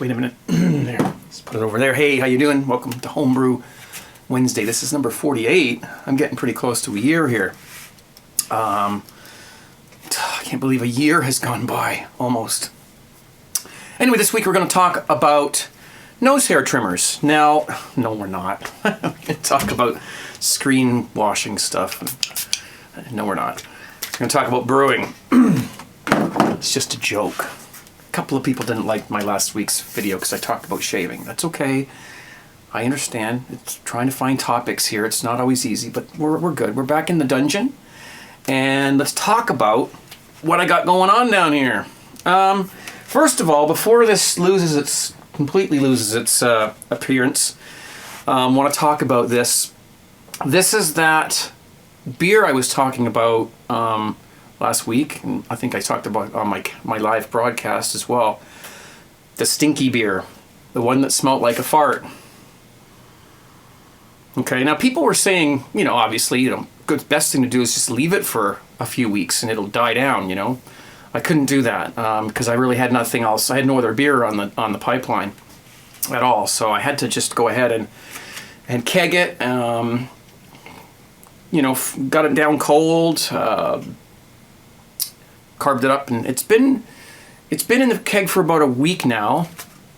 Wait a minute. There. Let's put it over there. Hey, how you doing? Welcome to Homebrew Wednesday. This is number 48. I'm getting pretty close to a year here. I can't believe a year has gone by, almost. Anyway, this week we're going to talk about nose hair trimmers. Now, no, we're not. We're going to talk about screen washing stuff. No, we're not. We're going to talk about brewing. It's just a joke. A couple of people didn't like my last week's video because I talked about shaving. That's okay. I understand. It's trying to find topics here. It's not always easy, but we're good. We're back in the dungeon. And let's talk about what I got going on down here. First of all, before this completely loses its appearance, I want to talk about this. This is that beer I was talking about last week, and I think I talked about on my live broadcast as well. The stinky beer, the one that smelled like a fart. Okay, now people were saying, obviously, the best thing to do is just leave it for a few weeks and it'll die down. I couldn't do that because I really had nothing else. I had no other beer on the pipeline at all, so I had to just go ahead and keg it. Got it down cold, carved it up, and it's been in the keg for about a week now,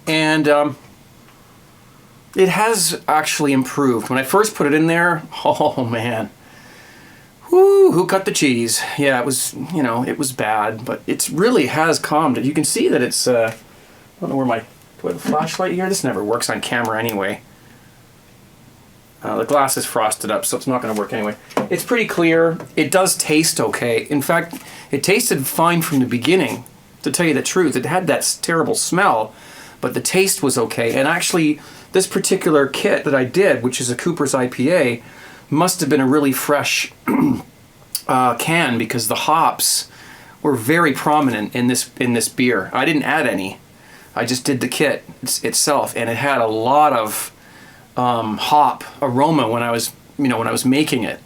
and it has actually improved. When I first put it in there, oh man. Woo, who cut the cheese? Yeah, it was, it was bad, but it really has calmed it. You can see that it's, I don't know where do I have a flashlight here? This never works on camera anyway. The glass is frosted up, so it's not going to work anyway. It's pretty clear. It does taste okay. In fact, it tasted fine from the beginning, to tell you the truth. It had that terrible smell, but the taste was okay. And actually, this particular kit that I did, which is a Cooper's IPA, must have been a really fresh can because the hops were very prominent in this beer. I didn't add any. I just did the kit itself, and it had a lot of hop aroma when I was making it.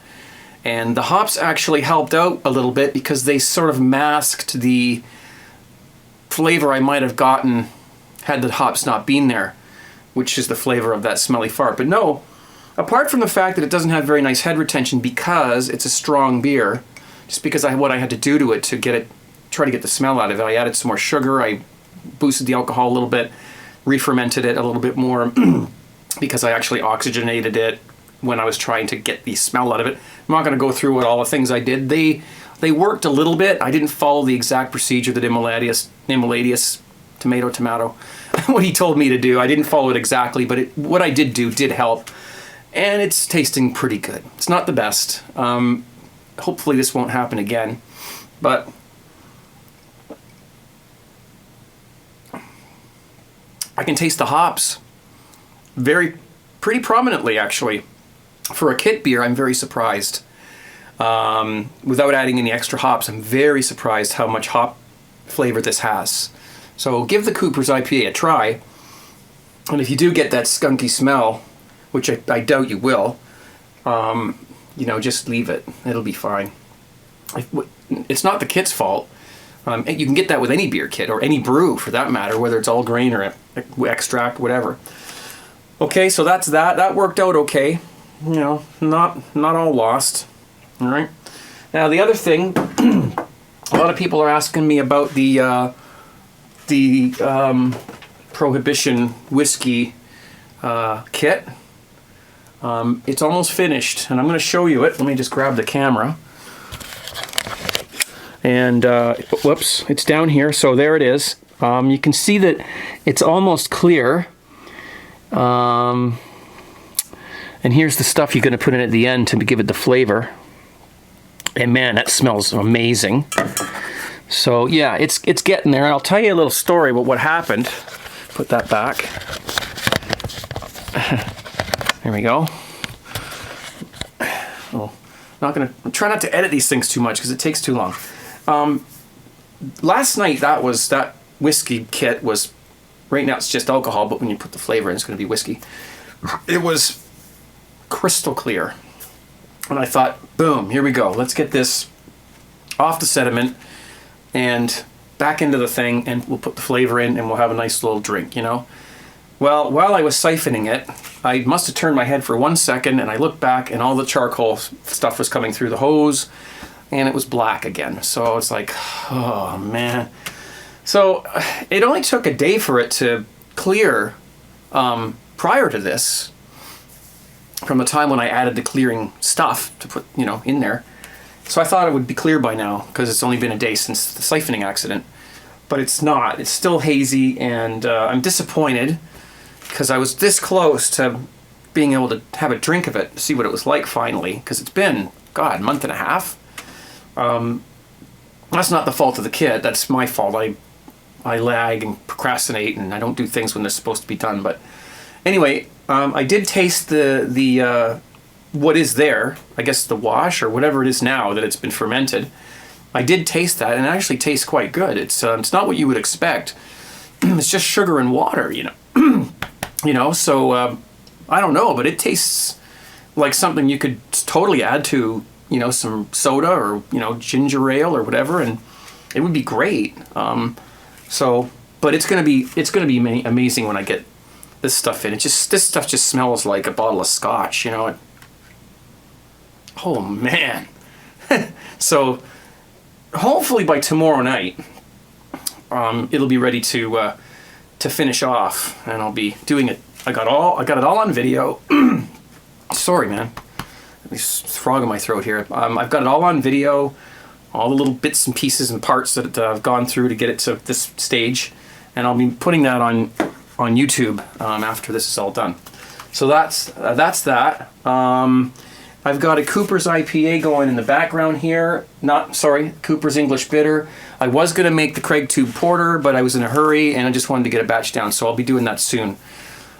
And the hops actually helped out a little bit because they sort of masked the flavor I might have gotten had the hops not been there, which is the flavor of that smelly fart. But no, apart from the fact that it doesn't have very nice head retention because it's a strong beer, just because what I had to do to it to try to get the smell out of it, I added some more sugar, I boosted the alcohol a little bit, re-fermented it a little bit more because I actually oxygenated it when I was trying to get the smell out of it. I'm not going to go through all the things I did. They worked a little bit. I didn't follow the exact procedure that Immoladius tomato, what he told me to do. I didn't follow it exactly, but what I did do did help. And it's tasting pretty good. It's not the best. Hopefully this won't happen again. But I can taste the hops pretty prominently, actually. For a kit beer, I'm very surprised. Without adding any extra hops, I'm very surprised how much hop flavor this has. So give the Cooper's IPA a try. And if you do get that skunky smell, which I doubt you will, just leave it. It'll be fine. It's not the kit's fault. You can get that with any beer kit, or any brew for that matter, whether it's all grain or extract, whatever. Okay, so that's that. That worked out okay. Not all lost. All right. Now the other thing, a lot of people are asking me about the Prohibition whiskey kit. It's almost finished, and I'm going to show you it. Let me just grab the camera. And, whoops, it's down here, so there it is. You can see that it's almost clear. And here's the stuff you're going to put in at the end to give it the flavor. And man, that smells amazing. So yeah, it's getting there. I'll tell you a little story about what happened. Put that back. There we go. Oh, try not to edit these things too much because it takes too long. Last night that whiskey kit was, right now it's just alcohol, but when you put the flavor in, it's going to be whiskey. It was crystal clear. And I thought, boom, here we go. Let's get this off the sediment and back into the thing, and we'll put the flavor in, and we'll have a nice little drink, you know? Well, while I was siphoning it, I must have turned my head for 1 second, and I looked back, and all the charcoal stuff was coming through the hose, and it was black again. So it's like, oh man. So it only took a day for it to clear prior to this, from the time when I added the clearing stuff to put, you know, in there. So I thought it would be clear by now, because it's only been a day since the siphoning accident. But it's not. It's still hazy, and I'm disappointed, because I was this close to being able to have a drink of it, to see what it was like finally, because it's been, God, a month and a half. That's not the fault of the kid. That's my fault. I lag and procrastinate, and I don't do things when they're supposed to be done. But anyway, I did taste the what is there, I guess the wash or whatever it is now that it's been fermented. I did taste that, and it actually tastes quite good. It's not what you would expect. It's just sugar and water, you know. You know, so I don't know, but it tastes like something you could totally add to, you know, some soda or, you know, ginger ale or whatever, and it would be great. So, but it's gonna be amazing when I get this stuff in. This stuff just smells like a bottle of scotch, you know. Oh man. So hopefully by tomorrow night, it'll be ready to finish off, and I'll be doing it. I got it all on video. Sorry, man. There's a frog in my throat here. I've got it all on video, all the little bits and pieces and parts that I've gone through to get it to this stage, and I'll be putting that on YouTube after this is all done. So that's that. I've got a Cooper's IPA going in the background here. Cooper's English Bitter. I was going to make the CraigTube Porter, but I was in a hurry, and I just wanted to get a batch down, so I'll be doing that soon.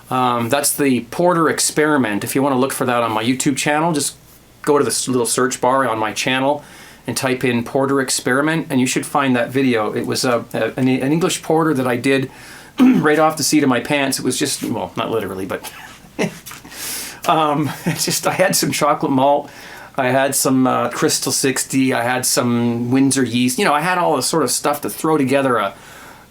That's the Porter Experiment. If you want to look for that on my YouTube channel, just go to this little search bar on my channel and type in Porter Experiment, and you should find that video. It was an English Porter that I did right off the seat of my pants. It was just, well, not literally, but I had some chocolate malt, I had some Crystal 60, I had some Windsor yeast. You know, I had all this sort of stuff to throw together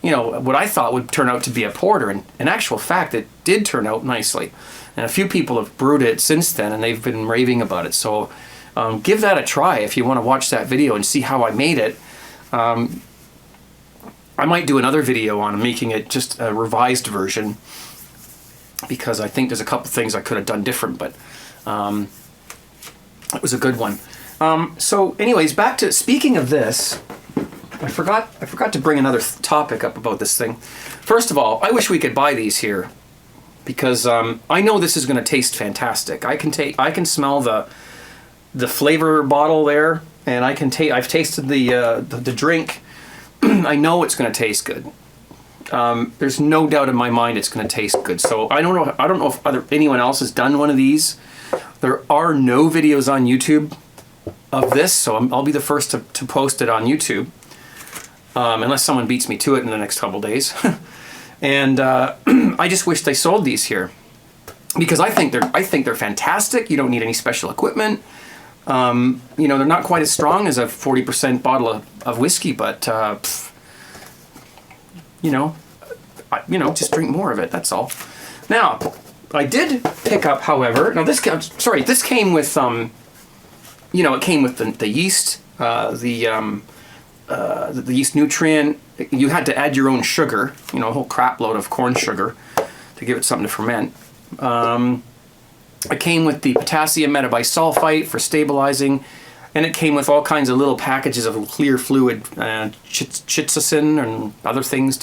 you know, what I thought would turn out to be a porter. And in actual fact, it did turn out nicely. And a few people have brewed it since then, and they've been raving about it. So give that a try if you want to watch that video and see how I made it. I might do another video on making it just a revised version, because I think there's a couple things I could have done different, but it was a good one. So anyways, back to, speaking of this, I forgot to bring another topic up about this thing. First of all, I wish we could buy these here, because I know this is going to taste fantastic. I can smell the flavor bottle there, and I've tasted the drink. I know it's going to taste good. There's no doubt in my mind it's going to taste good. So I don't know if anyone else has done one of these. There are no videos on YouTube of this, so I'll be the first to post it on YouTube, unless someone beats me to it in the next couple days. And I just wish they sold these here, because I think they're fantastic. You don't need any special equipment. You know, they're not quite as strong as a 40% bottle of whiskey, but you know, just drink more of it. That's all. Now, I did pick up, however. Now this came with you know, it came with the yeast, the yeast nutrient. You had to add your own sugar, you know, a whole crap load of corn sugar to give it something to ferment. It came with the potassium metabisulfite for stabilizing, and it came with all kinds of little packages of clear fluid, chitzacin and other things.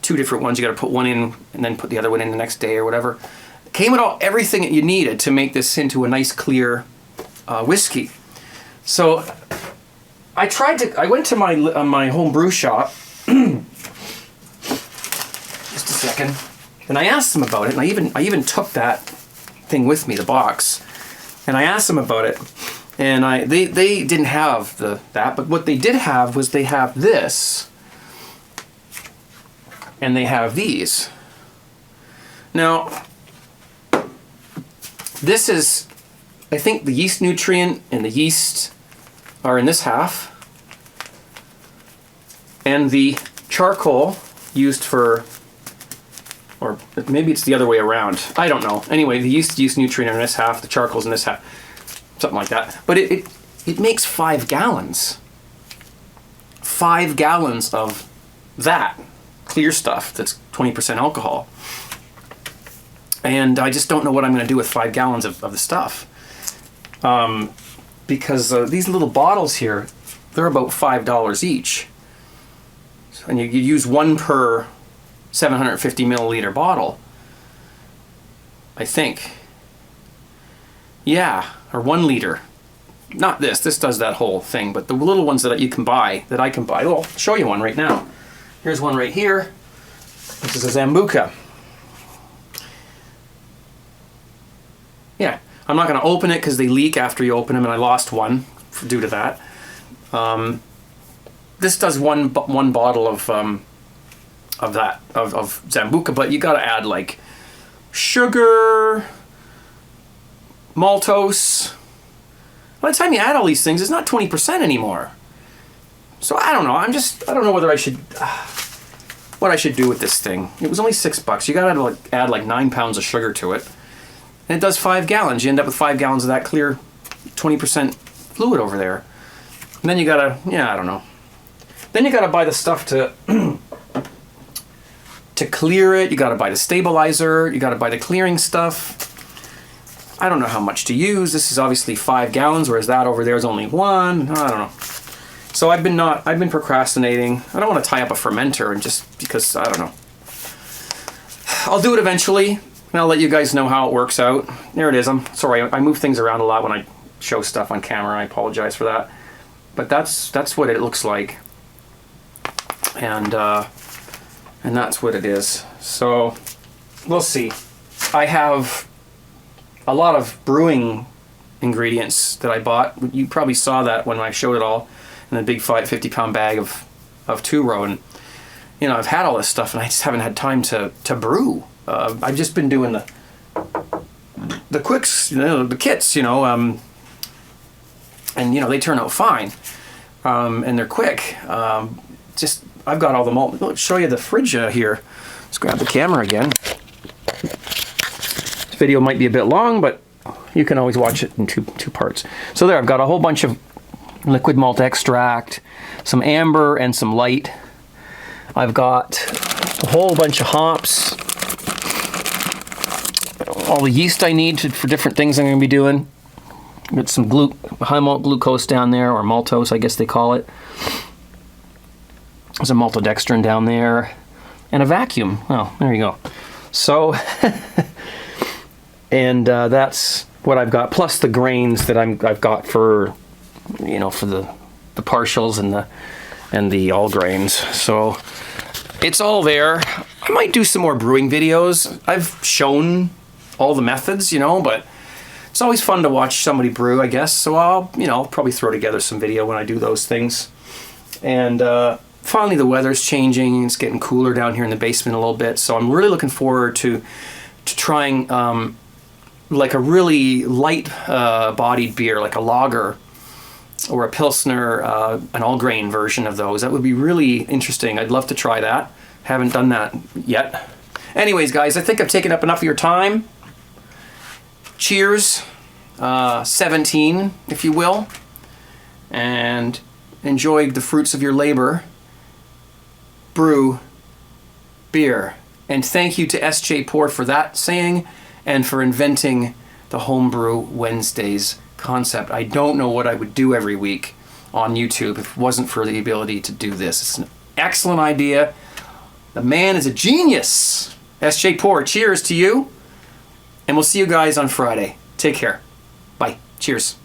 Two different ones. You got to put one in and then put the other one in the next day or whatever. It came with everything that you needed to make this into a nice clear whiskey. So I went to my home brew shop. Just a second. And I asked them about it, and I even took that thing with me, the box, and I asked them about it, and they didn't have that, but what they did have was they have this, and they have these. Now, this is, I think the yeast nutrient and the yeast are in this half, And the charcoal used for, or maybe it's the other way around. I don't know. Anyway, the yeast nutrient in this half, the charcoal's in this half, something like that. But it makes 5 gallons. 5 gallons of that clear stuff that's 20% alcohol. And I just don't know what I'm going to do with 5 gallons of the stuff. Because these little bottles here, they're about $5 each. And you use 1 per 750 milliliter bottle, I think. Yeah, or 1 liter. Not this. This does that whole thing, but the little ones that you can buy, that I can buy. Well, I'll show you one right now. Here's one right here. This is a Sambuca. Yeah, I'm not going to open it because they leak after you open them, and I lost one due to that. This does one bottle of Sambuca, but you got to add like sugar, maltose. By the time you add all these things, it's not 20% anymore. So I don't know. I don't know whether I should, what I should do with this thing. It was only $6. You got to add like 9 pounds of sugar to it. And it does 5 gallons. You end up with 5 gallons of that clear 20% fluid over there. And then you gotta, I don't know. Then you gotta buy the stuff to clear it. You gotta buy the stabilizer. You gotta buy the clearing stuff. I don't know how much to use. This is obviously 5 gallons, whereas that over there is only 1. I don't know. So I've been procrastinating. I don't want to tie up a fermenter, and just because, I don't know. I'll do it eventually, and I'll let you guys know how it works out. There it is. I'm sorry, I move things around a lot when I show stuff on camera. I apologize for that. But that's what it looks like. And that's what it is. So we'll see. I have a lot of brewing ingredients that I bought. You probably saw that when I showed it all in a big 50-pound bag of two-row. And I've had all this stuff, and I just haven't had time to brew. I've just been doing the quicks, the kits, and they turn out fine, and they're quick. I've got all the malt. Let's show you the fridge here. Let's grab the camera again. This video might be a bit long, but you can always watch it in two parts. So there, I've got a whole bunch of liquid malt extract, some amber and some light. I've got a whole bunch of hops, all the yeast I need for different things I'm going to be doing. Got some high malt glucose down there, or maltose, I guess they call it. There's a maltodextrin down there, and a vacuum. Oh, there you go. So, and that's what I've got, plus the grains that I've got for, for the partials and the all grains. So it's all there. I might do some more brewing videos. I've shown all the methods, but it's always fun to watch somebody brew, I guess. So I'll, probably throw together some video when I do those things. And finally, the weather's changing. It's getting cooler down here in the basement a little bit. So I'm really looking forward to trying like a really light bodied beer, like a lager or a Pilsner, an all grain version of those. That would be really interesting. I'd love to try that. Haven't done that yet. Anyways, guys, I think I've taken up enough of your time. Cheers, 17, if you will, and enjoy the fruits of your labor. Brew beer. And thank you to S.J. Port for that saying and for inventing the Homebrew Wednesdays concept. I don't know what I would do every week on YouTube if it wasn't for the ability to do this. It's an excellent idea. The man is a genius. S.J. Port, cheers to you. And we'll see you guys on Friday. Take care. Bye. Cheers.